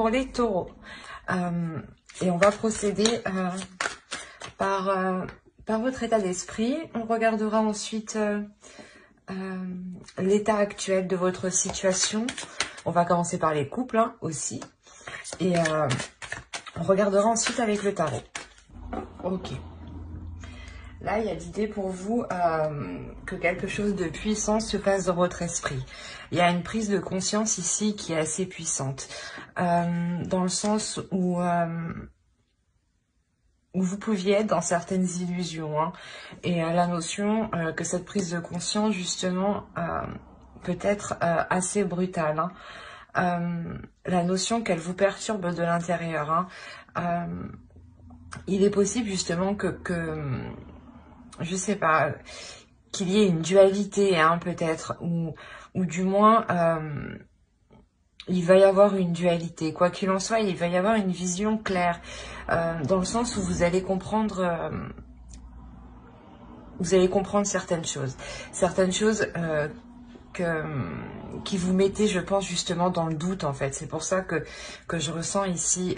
pour les taureaux. Et on va procéder par votre état d'esprit. On regardera ensuite l'état actuel de votre situation. On va commencer par les couples hein, aussi. Et on regardera ensuite avec le tarot. Ok. Là, il y a l'idée pour vous que quelque chose de puissant se passe dans votre esprit. Il y a une prise de conscience ici qui est assez puissante. Dans le sens où vous pouviez être dans certaines illusions. Hein, et la notion que cette prise de conscience, justement, peut être assez brutale. Hein. La notion qu'elle vous perturbe de l'intérieur. Hein. Il est possible, justement, que je sais pas, qu'il y ait une dualité, hein, peut-être, ou du moins, il va y avoir une dualité. Quoi qu'il en soit, il va y avoir une vision claire, dans le sens où vous allez comprendre certaines choses. Certaines choses qui vous mettez, je pense, justement dans le doute, en fait. C'est pour ça que je ressens ici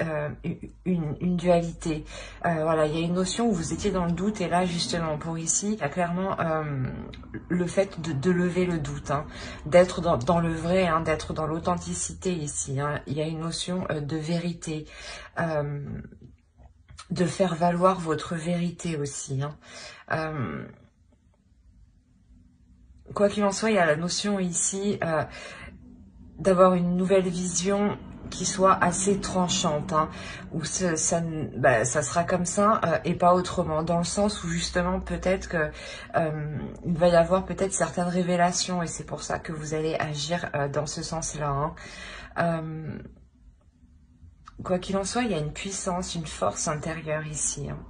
une dualité. Voilà, il y a une notion où vous étiez dans le doute, et là, justement, pour ici, il y a clairement le fait de lever le doute, hein, d'être dans le vrai, hein, d'être dans l'authenticité ici. Hein. Il y a une notion de vérité, de faire valoir votre vérité aussi. Hein. Quoi qu'il en soit, il y a la notion ici d'avoir une nouvelle vision qui soit assez tranchante, hein, où ça sera comme ça et pas autrement, dans le sens où justement peut-être que il va y avoir peut-être certaines révélations, et c'est pour ça que vous allez agir dans ce sens-là. Hein. Quoi qu'il en soit, il y a une puissance, une force intérieure ici. Hein.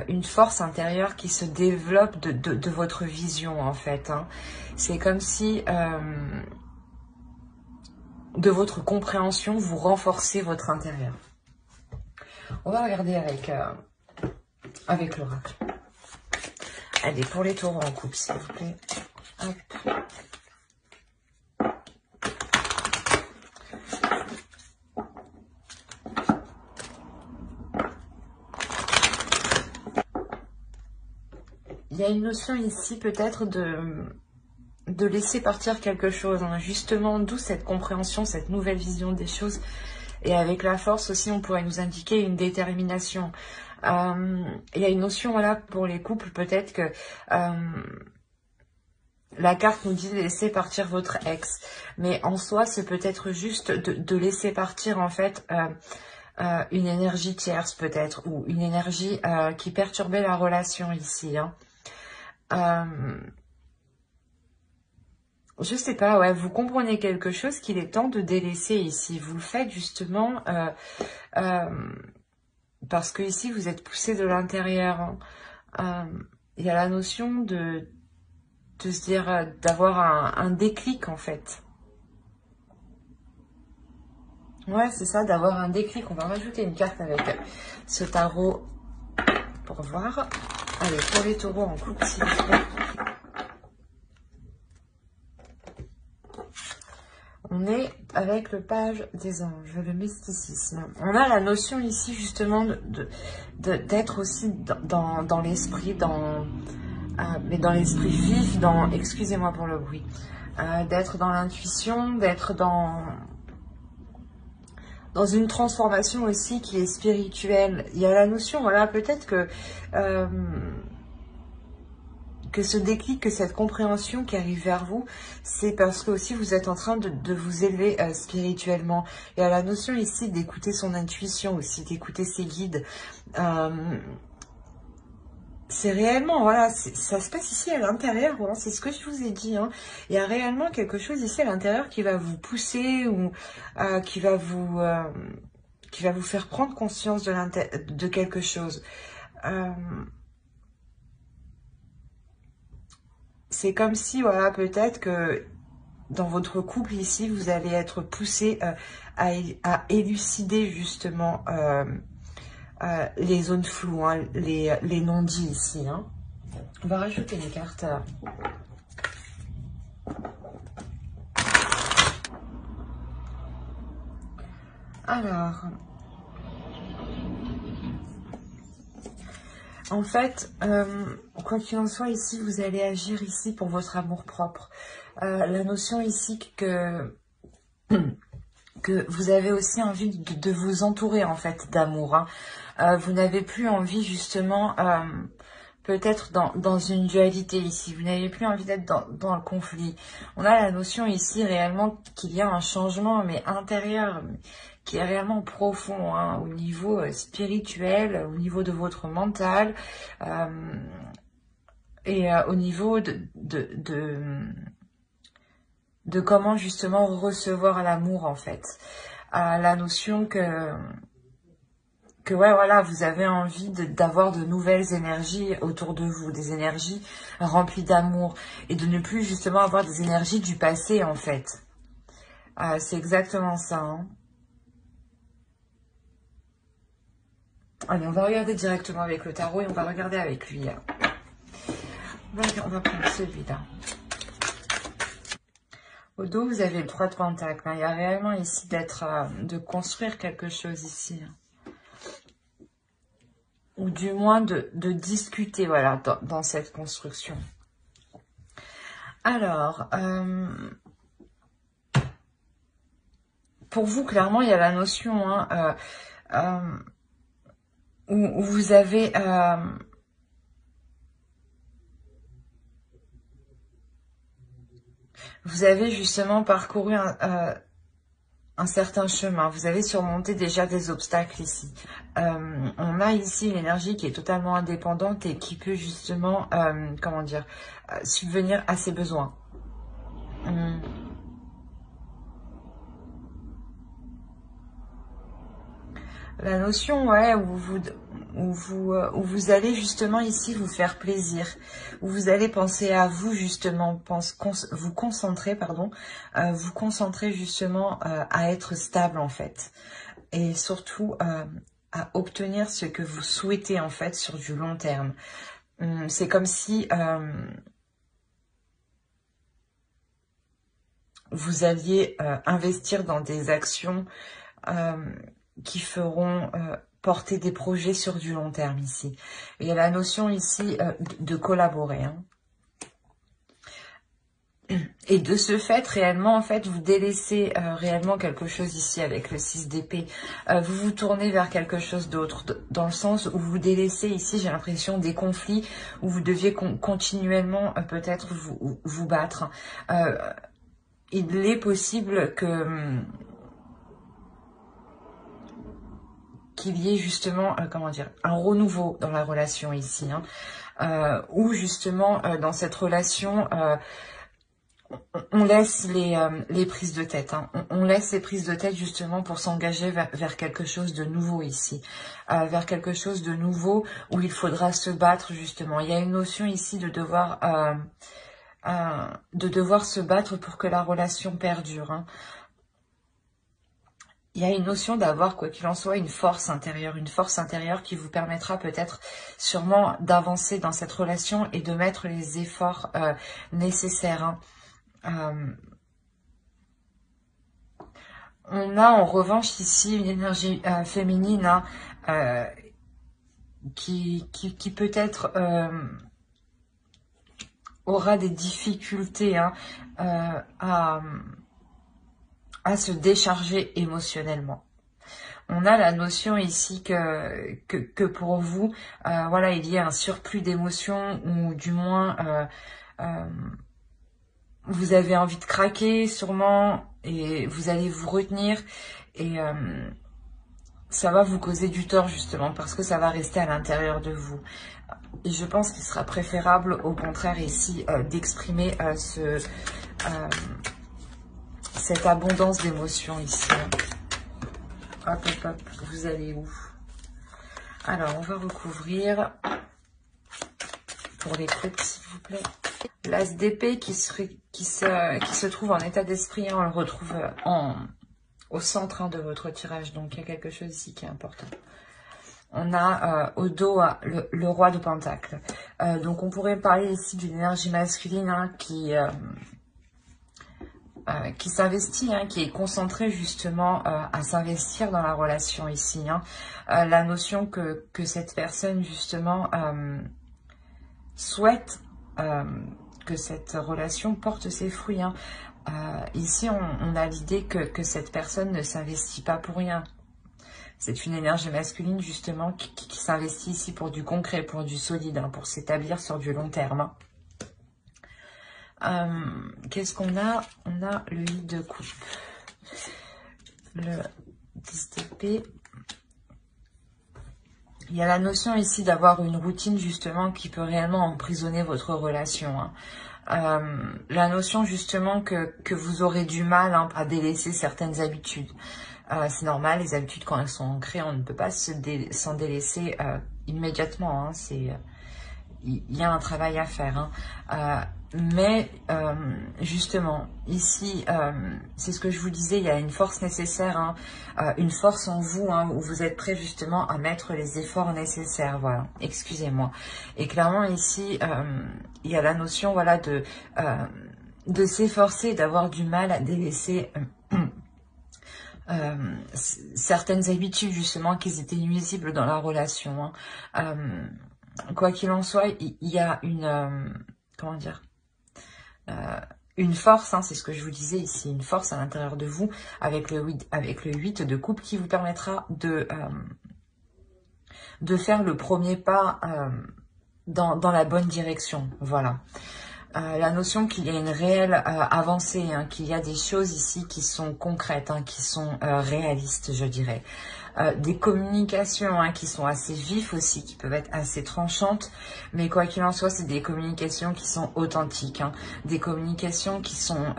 Une force intérieure qui se développe de votre vision, en fait. Hein. C'est comme si, de votre compréhension, vous renforcez votre intérieur. On va regarder avec l'oracle. Allez, pour les taureaux en couple, s'il vous plaît. Hop. Il y a une notion ici peut-être de laisser partir quelque chose, hein, justement, d'où cette compréhension, cette nouvelle vision des choses. Et avec la force aussi, on pourrait nous indiquer une détermination. Il y a une notion, voilà, pour les couples, peut-être que la carte nous dit de laisser partir votre ex. Mais en soi, c'est peut-être juste de laisser partir, en fait, une énergie tierce, peut-être, ou une énergie qui perturbait la relation ici, hein. Je sais pas, ouais, vous comprenez quelque chose qu'il est temps de délaisser ici. Vous le faites justement parce que ici vous êtes poussé de l'intérieur. Hein. Il y a la notion de se dire, d'avoir un déclic en fait. Ouais, c'est ça, d'avoir un déclic. On va rajouter une carte avec ce tarot pour voir. Allez, pour les taureaux en couple, s'il vous plaît. On est avec le page des anges, le mysticisme. On a la notion ici justement d'être aussi dans l'esprit, mais dans l'esprit vif, excusez-moi pour le bruit, d'être dans l'intuition, d'être dans une transformation aussi qui est spirituelle. Il y a la notion, voilà, peut-être que ce déclic, que cette compréhension qui arrive vers vous, c'est parce que aussi vous êtes en train de vous élever spirituellement. Il y a la notion ici d'écouter son intuition aussi, d'écouter ses guides. C'est réellement, voilà, ça se passe ici à l'intérieur, voilà, c'est ce que je vous ai dit. Hein. Il y a réellement quelque chose ici à l'intérieur qui va vous pousser ou qui va vous faire prendre conscience de quelque chose. C'est comme si, voilà, peut-être que dans votre couple ici, vous allez être poussé à élucider justement les zones floues, hein, les non-dits ici. Hein. On va rajouter les cartes. Alors, en fait, quoi qu'il en soit, ici, vous allez agir ici pour votre amour-propre. La notion ici que vous avez aussi envie de vous entourer, en fait, d'amour. Hein. Vous n'avez plus envie, justement, peut-être dans une dualité ici. Vous n'avez plus envie d'être dans le conflit. On a la notion ici, réellement, qu'il y a un changement, mais intérieur, qui est réellement profond, hein, au niveau spirituel, au niveau de votre mental, et au niveau de comment justement recevoir l'amour, en fait. La notion que ouais, voilà, vous avez envie d'avoir de nouvelles énergies autour de vous, des énergies remplies d'amour, et de ne plus justement avoir des énergies du passé, en fait. C'est exactement ça, hein. Allez, on va regarder directement avec le tarot et on va regarder avec lui. On va prendre celui-là. Au dos, vous avez le 3 de Pentacle. Hein. Il y a réellement ici de construire quelque chose ici. Hein. Ou du moins de discuter, voilà, dans cette construction. Alors, pour vous, clairement, il y a la notion, hein, où vous avez justement parcouru un certain chemin. Vous avez surmonté déjà des obstacles ici. On a ici une énergie qui est totalement indépendante et qui peut justement, comment dire, subvenir à ses besoins. La notion, ouais, où vous allez justement ici vous faire plaisir, où vous allez penser à vous justement, vous concentrer, pardon, vous concentrer justement à être stable en fait, et surtout à obtenir ce que vous souhaitez en fait sur du long terme. C'est comme si vous alliez investir dans des actions qui feront porter des projets sur du long terme ici. Il y a la notion ici de collaborer. Hein. Et de ce fait, réellement, en fait, vous délaissez réellement quelque chose ici avec le 6 d'épée. Vous vous tournez vers quelque chose d'autre, dans le sens où vous délaissez ici, j'ai l'impression, des conflits où vous deviez continuellement peut-être vous battre. Il est possible qu'il y ait justement, comment dire, un renouveau dans la relation ici, hein, où justement dans cette relation, on laisse les prises de tête, hein, on laisse ces prises de tête justement pour s'engager vers quelque chose de nouveau ici, vers quelque chose de nouveau où il faudra se battre justement. Il y a une notion ici de devoir se battre pour que la relation perdure, hein. Il y a une notion d'avoir, quoi qu'il en soit, une force intérieure qui vous permettra peut-être sûrement d'avancer dans cette relation et de mettre les efforts nécessaires. Hein. On a en revanche ici une énergie féminine, hein, qui peut-être aura des difficultés, hein, à se décharger émotionnellement. On a la notion ici que pour vous, voilà, il y a un surplus d'émotions, ou du moins vous avez envie de craquer sûrement, et vous allez vous retenir, et ça va vous causer du tort justement, parce que ça va rester à l'intérieur de vous. Et je pense qu'il sera préférable au contraire ici d'exprimer cette abondance d'émotions ici. Hop, hop, hop, vous allez où? Alors, on va recouvrir pour les couples, s'il vous plaît. L'as d'épée qui se trouve en état d'esprit, hein, on le retrouve au centre, hein, de votre tirage. Donc, il y a quelque chose ici qui est important. On a au dos le roi de Pentacle. Donc, on pourrait parler ici d'une énergie masculine, hein, qui s'investit, hein, qui est concentré justement à s'investir dans la relation ici. Hein. La notion que cette personne justement souhaite que cette relation porte ses fruits. Hein. Ici, on a l'idée que cette personne ne s'investit pas pour rien. C'est une énergie masculine justement qui s'investit ici pour du concret, pour du solide, hein, pour s'établir sur du long terme. Qu'est-ce qu'on a? On a le 8 de coupe, le 10 d'épée. Il y a la notion ici d'avoir une routine justement qui peut réellement emprisonner votre relation. Hein. La notion justement que vous aurez du mal, hein, à délaisser certaines habitudes. C'est normal, les habitudes quand elles sont ancrées, on ne peut pas s'en délaisser immédiatement. Hein. Il y a un travail à faire. Hein. Mais justement, ici, c'est ce que je vous disais, il y a une force nécessaire, hein, une force en vous, hein, où vous êtes prêt justement à mettre les efforts nécessaires, voilà, excusez-moi. Et clairement ici, il y a la notion, voilà, de s'efforcer, d'avoir du mal à délaisser certaines habitudes justement qui étaient nuisibles dans la relation. Hein. Quoi qu'il en soit, il y a une... comment dire, une force, hein, c'est ce que je vous disais ici, une force à l'intérieur de vous avec le 8 de coupe qui vous permettra de faire le premier pas dans la bonne direction. Voilà. La notion qu'il y a une réelle avancée, hein, qu'il y a des choses ici qui sont concrètes, hein, qui sont réalistes, je dirais. Des communications, hein, qui sont assez vives aussi, qui peuvent être assez tranchantes, mais quoi qu'il en soit, c'est des communications qui sont authentiques, hein, des communications qui sont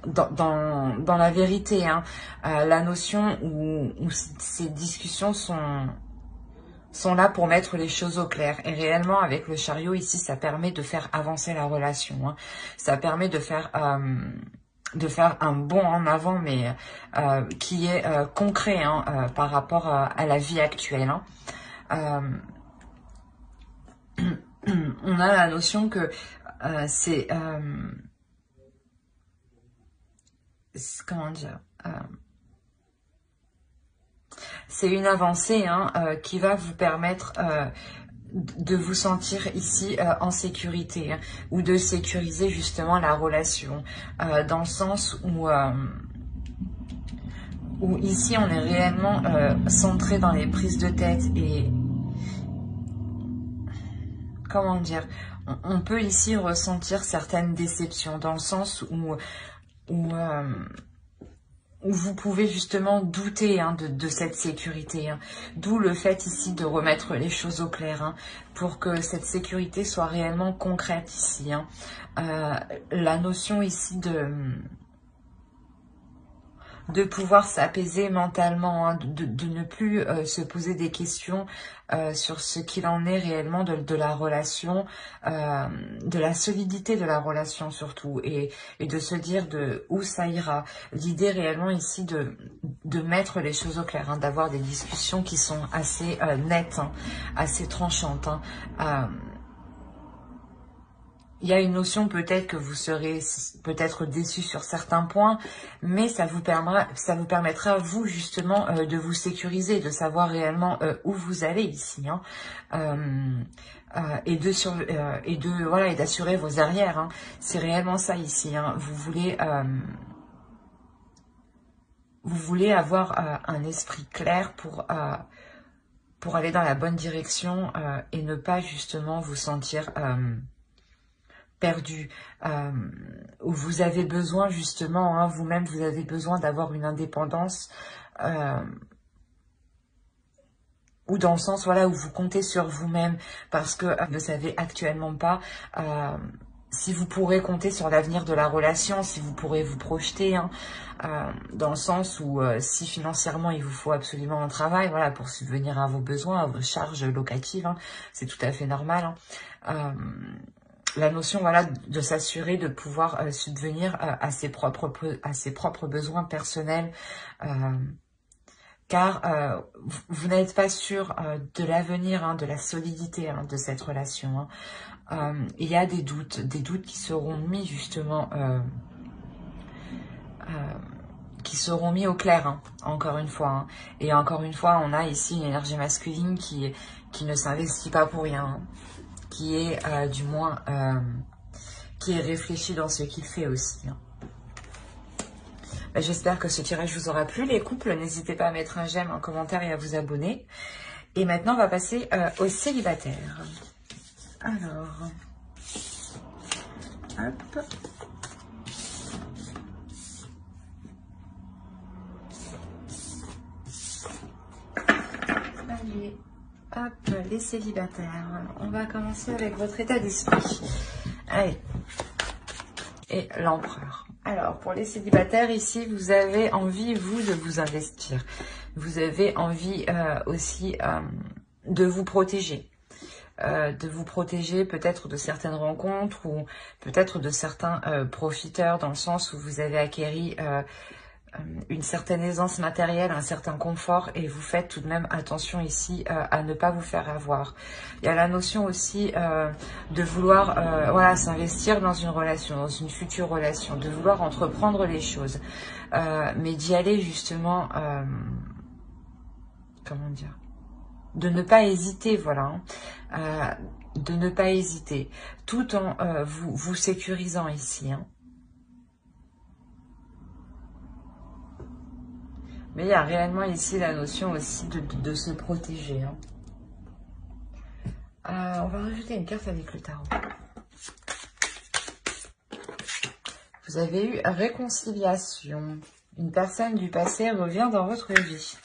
dans la vérité. Hein. La notion où ces discussions sont là pour mettre les choses au clair. Et réellement, avec le chariot, ici, ça permet de faire avancer la relation. Hein. Ça permet de faire un bond en avant, mais qui est concret, hein, par rapport à la vie actuelle. Hein. On a la notion que c'est... comment dire, c'est une avancée, hein, qui va vous permettre de vous sentir ici en sécurité, hein, ou de sécuriser justement la relation, dans le sens où ici on est réellement centré dans les prises de tête et comment dire, on peut ici ressentir certaines déceptions dans le sens où vous pouvez justement douter, hein, de cette sécurité. Hein. D'où le fait ici de remettre les choses au clair, hein, pour que cette sécurité soit réellement concrète ici. Hein. La notion ici de pouvoir s'apaiser mentalement, hein, de ne plus se poser des questions sur ce qu'il en est réellement de la relation, de la solidité de la relation surtout, et de se dire de où ça ira. L'idée réellement ici de mettre les choses au clair, hein, d'avoir des discussions qui sont assez nettes, hein, assez tranchantes. Hein. Il y a une notion peut-être que vous serez peut-être déçu sur certains points, mais ça vous permettra vous justement de vous sécuriser, de savoir réellement où vous allez ici, hein, et d'assurer vos arrières. Hein. C'est réellement ça ici. Hein. Vous voulez avoir un esprit clair pour aller dans la bonne direction et ne pas justement vous sentir perdu, où vous avez besoin justement, hein, vous-même, vous avez besoin d'avoir une indépendance, ou dans le sens, voilà, où vous comptez sur vous-même, parce que vous ne savez actuellement pas si vous pourrez compter sur l'avenir de la relation, si vous pourrez vous projeter, hein, dans le sens où si financièrement il vous faut absolument un travail, voilà, pour subvenir à vos besoins, à vos charges locatives, hein, c'est tout à fait normal. Hein. La notion, voilà, de s'assurer de pouvoir subvenir à ses propres besoins personnels, car vous n'êtes pas sûr de l'avenir, hein, de la solidité, hein, de cette relation. Hein. Il y a des doutes qui seront mis justement qui seront mis au clair, hein, encore une fois. Hein. Et encore une fois, on a ici une énergie masculine qui ne s'investit pas pour rien, hein, qui est du moins qui est réfléchi dans ce qu'il fait aussi. Hein. J'espère que ce tirage vous aura plu. Les couples, n'hésitez pas à mettre un j'aime, un commentaire et à vous abonner. Et maintenant, on va passer aux célibataires. Alors, hop. Allez, hop, les célibataires. On va commencer avec votre état d'esprit. Allez. Et l'empereur. Alors, pour les célibataires, ici, vous avez envie, vous, de vous investir. Vous avez envie aussi de vous protéger. De vous protéger peut-être de certaines rencontres ou peut-être de certains profiteurs, dans le sens où vous avez acquéri une certaine aisance matérielle, un certain confort, et vous faites tout de même attention ici à ne pas vous faire avoir. Il y a la notion aussi de vouloir voilà, s'investir dans une relation, dans une future relation, de vouloir entreprendre les choses, mais d'y aller justement, comment dire, de ne pas hésiter, voilà, hein, de ne pas hésiter, tout en vous sécurisant ici, hein. Mais il y a réellement ici la notion aussi de se protéger. Hein. On va rajouter une carte avec le tarot. Vous avez eu réconciliation. Une personne du passé revient dans votre vie.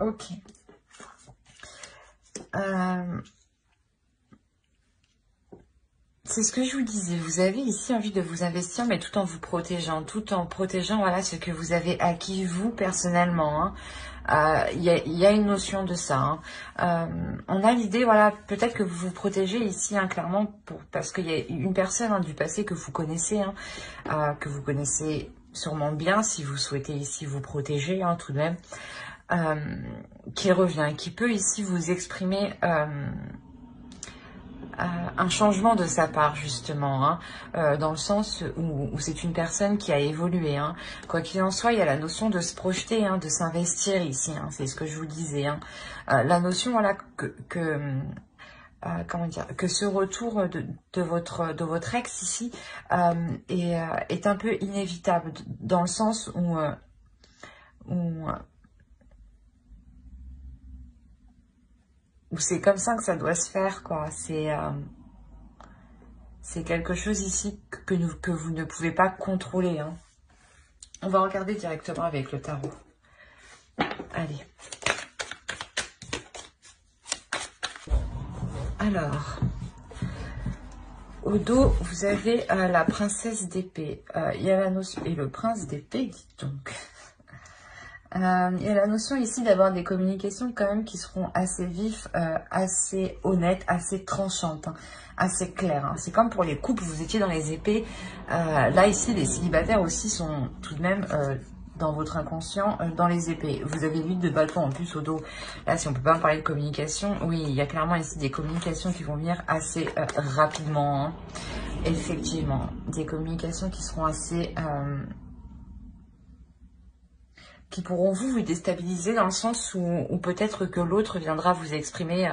Ok. C'est ce que je vous disais, vous avez ici envie de vous investir, mais tout en vous protégeant, voilà, ce que vous avez acquis vous personnellement. Hein. Il y a une notion de ça. Hein. On a l'idée, voilà, peut-être que vous vous protégez ici, hein, clairement, parce qu'il y a une personne du passé que vous connaissez, hein, que vous connaissez sûrement bien, si vous souhaitez ici vous protéger, hein, tout de même, qui revient, qui peut ici vous exprimer... un changement de sa part, justement, hein, dans le sens où c'est une personne qui a évolué. Hein. Quoi qu'il en soit, il y a la notion de se projeter, hein, de s'investir ici, hein, c'est ce que je vous disais. Hein. La notion, voilà, comment dire, que ce retour de votre ex ici est un peu inévitable, dans le sens où c'est comme ça que ça doit se faire, quoi. C'est quelque chose ici que vous ne pouvez pas contrôler. Hein. On va regarder directement avec le tarot. Allez. Alors, au dos, vous avez la princesse d'épée. Il y a la notion... Et le prince d'épée, dites donc. Il y a la notion ici d'avoir des communications quand même qui seront assez vives, assez honnêtes, assez tranchantes, hein, assez claires. Hein. C'est comme pour les couples, vous étiez dans les épées. Là, ici, les célibataires aussi sont tout de même dans votre inconscient, dans les épées. Vous avez l'huile de bâton en plus au dos. Là, si on peut pas parler de communication, oui, il y a clairement ici des communications qui vont venir assez rapidement. Hein. Effectivement, des communications qui seront assez... qui pourront vous déstabiliser dans le sens où peut-être que l'autre viendra vous exprimer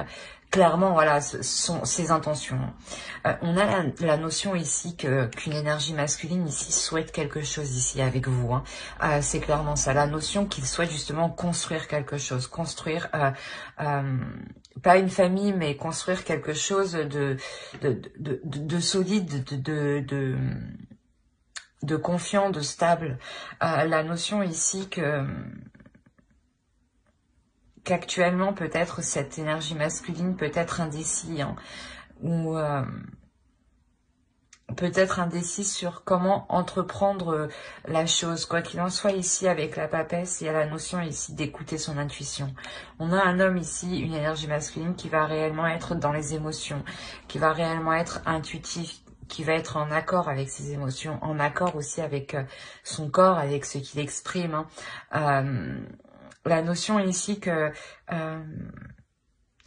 clairement, voilà, ses intentions. On a la notion ici qu'une énergie masculine ici souhaite quelque chose ici avec vous. Hein. C'est clairement ça, la notion qu'il souhaite justement construire quelque chose, construire pas une famille, mais construire quelque chose de solide, de confiant, de stable. La notion ici qu'actuellement peut-être cette énergie masculine peut être indécis, hein, ou peut-être indécis sur comment entreprendre la chose. Quoi qu'il en soit, ici avec la papesse, il y a la notion ici d'écouter son intuition. On a un homme ici, une énergie masculine qui va réellement être dans les émotions, qui va réellement être intuitif, qui va être en accord avec ses émotions, en accord aussi avec son corps, avec ce qu'il exprime. Hein. La notion ici que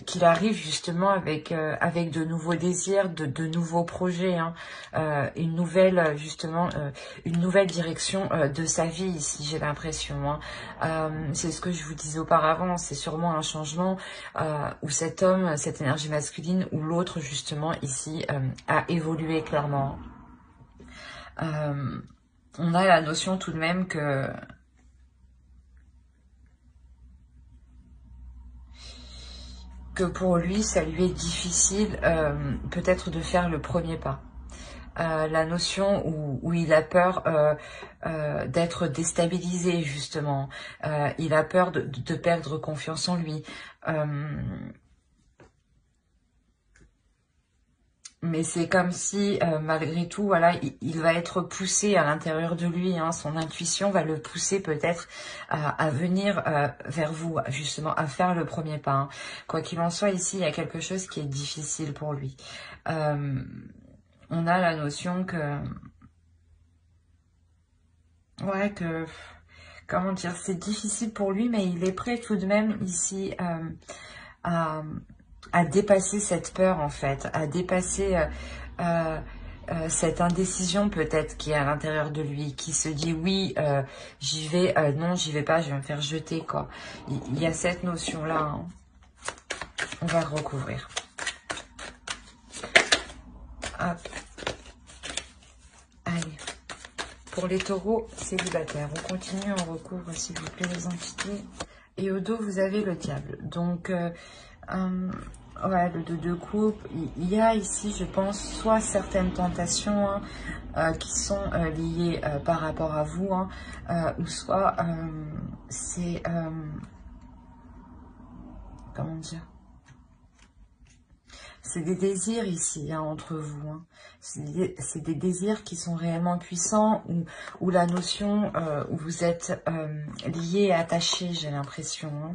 qu'il arrive justement avec avec de nouveaux désirs, de nouveaux projets, hein, une nouvelle justement une nouvelle direction de sa vie ici, j'ai l'impression, hein. C'est ce que je vous disais auparavant, c'est sûrement un changement où cet homme, cette énergie masculine, ou l'autre justement ici a évolué clairement. On a la notion tout de même que pour lui, ça lui est difficile peut-être de faire le premier pas. La notion où il a peur d'être déstabilisé, justement. Il a peur de perdre confiance en lui. Mais c'est comme si, malgré tout, voilà, il va être poussé à l'intérieur de lui, hein, son intuition va le pousser peut-être à venir vers vous, justement, à faire le premier pas. Hein. Quoi qu'il en soit, ici, il y a quelque chose qui est difficile pour lui. On a la notion que... Ouais, comment dire, c'est difficile pour lui, mais il est prêt tout de même ici à dépasser cette peur, en fait, à dépasser cette indécision peut-être qui est à l'intérieur de lui, qui se dit oui, j'y vais, non, j'y vais pas, je vais me faire jeter, quoi. Il y a cette notion-là, hein. On va recouvrir. Hop. Allez. Pour les taureaux célibataires, on continue, on recouvre s'il vous plaît les entités. Et au dos, vous avez le diable. Donc, ouais, le 2 de coupe. Il y a ici, je pense, soit certaines tentations qui sont liées par rapport à vous, hein, ou soit c'est... comment dire? C'est des désirs ici, hein, entre vous. Hein. C'est des désirs qui sont réellement puissants, où la notion où vous êtes liés et attachés, j'ai l'impression. Hein.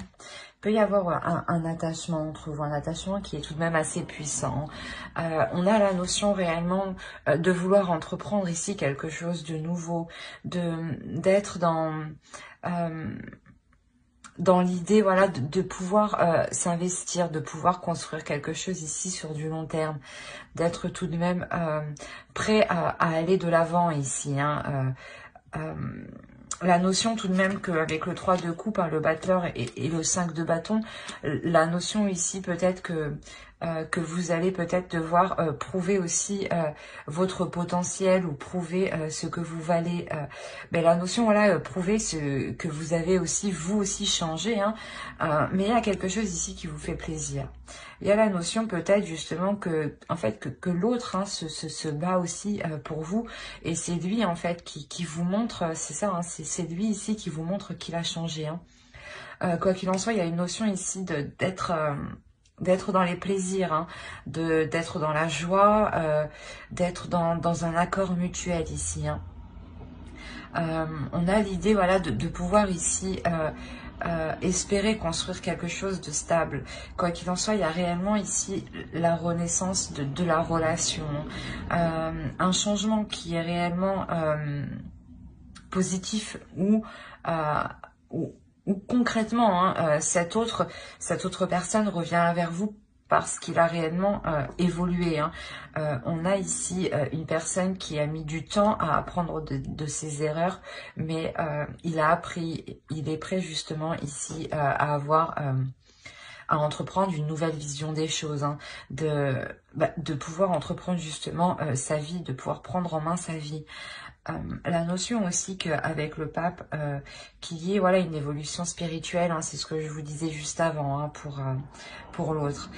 Il peut y avoir un attachement entre vous, un attachement qui est tout de même assez puissant. On a la notion réellement de vouloir entreprendre ici quelque chose de nouveau, d'être dans l'idée, voilà, de pouvoir s'investir, de pouvoir construire quelque chose ici sur du long terme, d'être tout de même prêt à aller de l'avant ici. Hein, la notion tout de même qu'avec le 3 de coupe, hein, le battleur et le 5 de bâton, la notion ici peut-être que vous allez peut-être devoir prouver aussi votre potentiel ou prouver ce que vous valez. Mais la notion, voilà, prouver ce que vous avez aussi, vous aussi changé. Hein, mais il y a quelque chose ici qui vous fait plaisir. Il y a la notion peut-être justement que, en fait, que l'autre hein, se bat aussi pour vous. Et c'est lui, en fait, qui vous montre, c'est ça, hein, c'est lui ici qui vous montre qu'il a changé. Hein. Quoi qu'il en soit, il y a une notion ici d'être dans les plaisirs, hein, d'être dans la joie, d'être dans un accord mutuel ici. Hein. On a l'idée, voilà, de pouvoir ici espérer construire quelque chose de stable. Quoi qu'il en soit, il y a réellement ici la renaissance de la relation. Un changement qui est réellement positif ou concrètement, hein, cette autre personne revient vers vous parce qu'il a réellement évolué. Hein. On a ici une personne qui a mis du temps à apprendre de ses erreurs, mais il a appris, il est prêt justement ici à avoir... à entreprendre une nouvelle vision des choses, hein, de pouvoir entreprendre justement sa vie, de pouvoir prendre en main sa vie. La notion aussi qu'avec le pape, qu'il y ait voilà, une évolution spirituelle, hein, c'est ce que je vous disais juste avant hein, pour l'autre.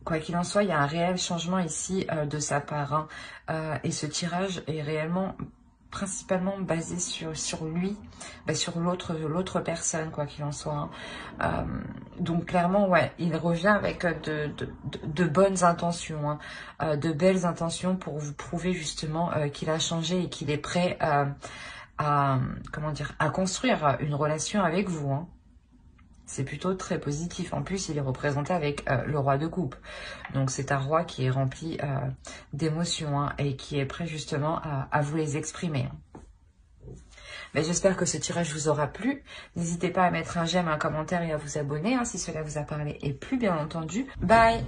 Quoi qu'il en soit, il y a un réel changement ici de sa part. Hein, et ce tirage est réellement principalement basé sur lui, sur l'autre personne, quoi qu'il en soit. Hein. Donc clairement, ouais, il revient avec de bonnes intentions, hein, de belles intentions pour vous prouver justement qu'il a changé et qu'il est prêt comment dire, à construire une relation avec vous. Hein. C'est plutôt très positif. En plus, il est représenté avec le roi de coupe. Donc, c'est un roi qui est rempli d'émotions hein, et qui est prêt justement à vous les exprimer. Mais j'espère que ce tirage vous aura plu. N'hésitez pas à mettre un j'aime, un commentaire et à vous abonner si cela vous a parlé et plu, bien entendu. Bye!